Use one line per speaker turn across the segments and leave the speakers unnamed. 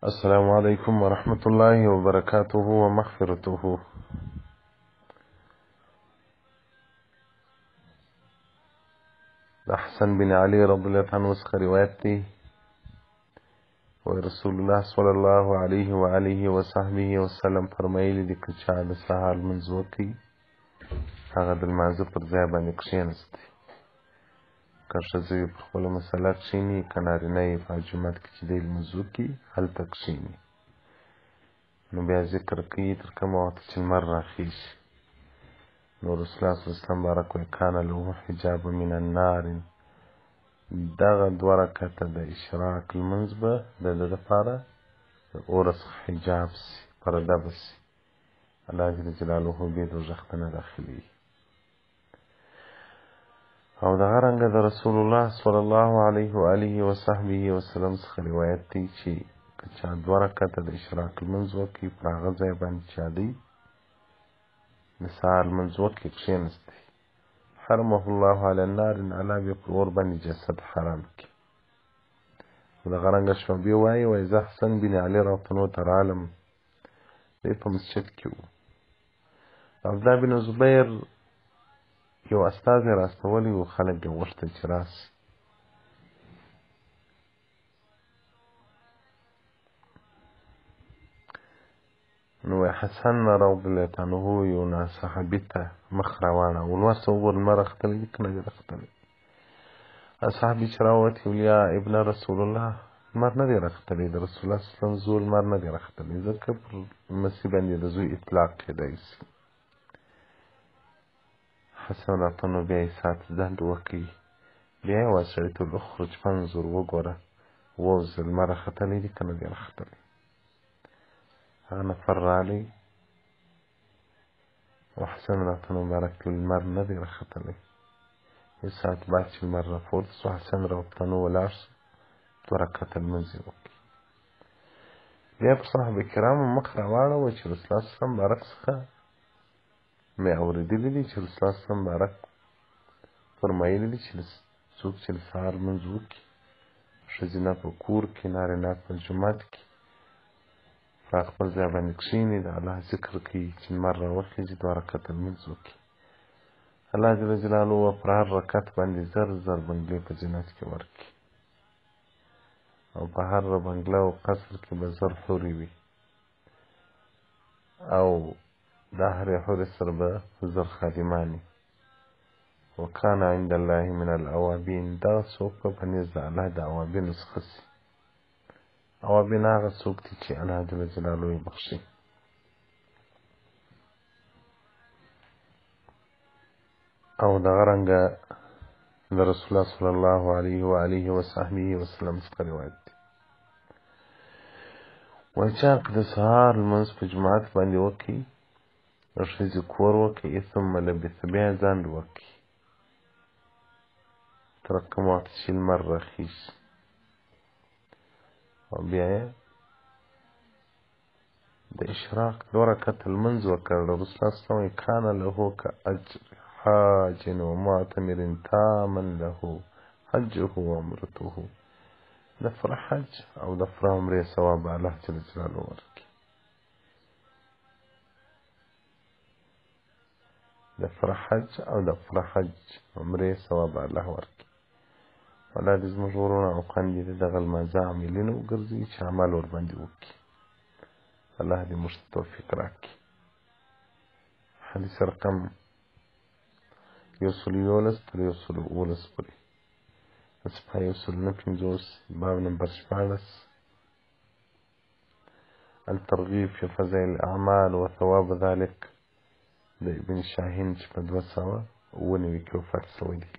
السلام عليكم ورحمة الله وبركاته ومغفرته. أحسن بن علي رضي الله عنه وسخ روايتي ورسول الله صلى الله عليه وآله وصحبه وسلم فرمایلی دي که چا د سهار لمونځ وکړي هغه د لمانځه پر ځای باندې کښېنستی، که ښځه وي پر خپله مسله کښېني، که نارینه یې په جومات کې چې دی لمونځ وکړي هلته کښېني. نو بیا ذکر کوي تر کومه وخته چې لمر راخیژي. نو رسول الله صلی الله علیه وسلم بارک وایي کان له حجاب من النار، دغه دوه رکعته د اشراق لمونځ به د ده دپاره د اور څخه حجاب سي، پرده به سي، الله جل جلاله بې دوزخ ته نه داخلېږي. او دغه رنګه د رسول الله صلی الله علیه وآله وصحبه وسلم څخه روایت دی چې که چا دوه رکعته د اشراق لمونځ وکړي پر هغه ځای باندې چا دی د سهار لمونځ وکړي کښېنستی، حرمه الله علی النار، الله بیا پر اور باندې جسد حرام کړي. دغه رنګه شعبې وایي وایي زه حسن بن علي رضی الله عنه ته رالم، دی په مسجد کې و. عبدالله بن زبیر یو استازی راستولی و، خلک یې غوښتل چې راسي. نو حسن رضی الله عنه یو صحابي ته مخ راواړاوه، ولمر څه وګوره لمر راختلی دی که نه دی راختلی. صحابي چې راووت ویل یا ابن رسول الله لمر نه دی راختلی، د رسول الله صلی الله علیه وسلم زوی لمر نه دی راختلی، ځکه پر مسیح باندې د زوی اطلاق کېدی سي. حسن راته نو بیا یې ساعت ځنډ وکړي، بیا یې وویل سړي ته اخرج فانظر، وګوره ووځه لمر راختلی دی که نه دی راختلی. هغه نفر راغی او حسن راته مبارک لمر نه دی راختلی. یو ساعت بعد چې لمر راپورته سو، حسن راته ولاړ سو، دوه رکعته لمونځ یې وکړي. بیا په صحابه کرامو مخ راواړوه چې رسول الله صلی الله علیه وسلم بارک څخه مې اورېدلي دي چې رسول الله صلی الله علیه وسلم بارک فرمایلي دي چې څوک چې د سهار لمونځ وکړي، ښځینه په کور کې، نارینه په جومات کې، په خپل ځای باندې کښېني، د الله ذکر کوي چې لمر راوخېژي، دوه رکعته لمونځ وکړي، الله جل جلاله پر هر رکعت باندې زر زر بنګلې په جنت کې ورکړي، او په هر بنګله او قصر کې به زر حورې وي، او د هرې حورې سره به زر خادمانې. وکان عند الله من الاوابین، دغه څوک به په نزد د الله د اوابینو څخه سي. اوابین هغه څوک دي چې الله جل جلاله یې بخښي. او دغه رنګه د رسول الله صلی الله علیه وآله وصحبه وسلم څخه روایت دی، وایي چا که د سهار لمونځ په جماعت باندې وکړي، د ښځې کور وکړي، ثم لبث، بیا یې ځنډ وکړي تر کوم وخت چې لمر راخیژي، او بیا یې د اشراق دوه رکعته لمونځ وکړ. رسول الله صلی الله علیه وسلم کان له کاجر حاج ومعتمر تاما له حجه وعمرته، د فره حج او د فره عمرې ثواب الله جل جلاله ورکړي. د فره حج او د فره حج عمرې ثواب الله ورکړي. الله دې زموږ ورونه او خویندې د دغه لمانځه عاملین وګرځوي چې عمل ورباندې وکړي. الله دې موږ ته توفیق راکړي. حدیث رقم 111 تر 111 پورې، صفحه 159، باب نمبر 14، الترغیب فی فضائل الاعمال وثواب ذلك، د ابن شاهین چې په 299 کې وفات شوی دی.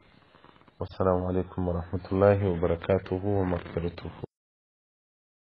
والسلام علیکم ورحمة الله وبرکاته ومغفرته.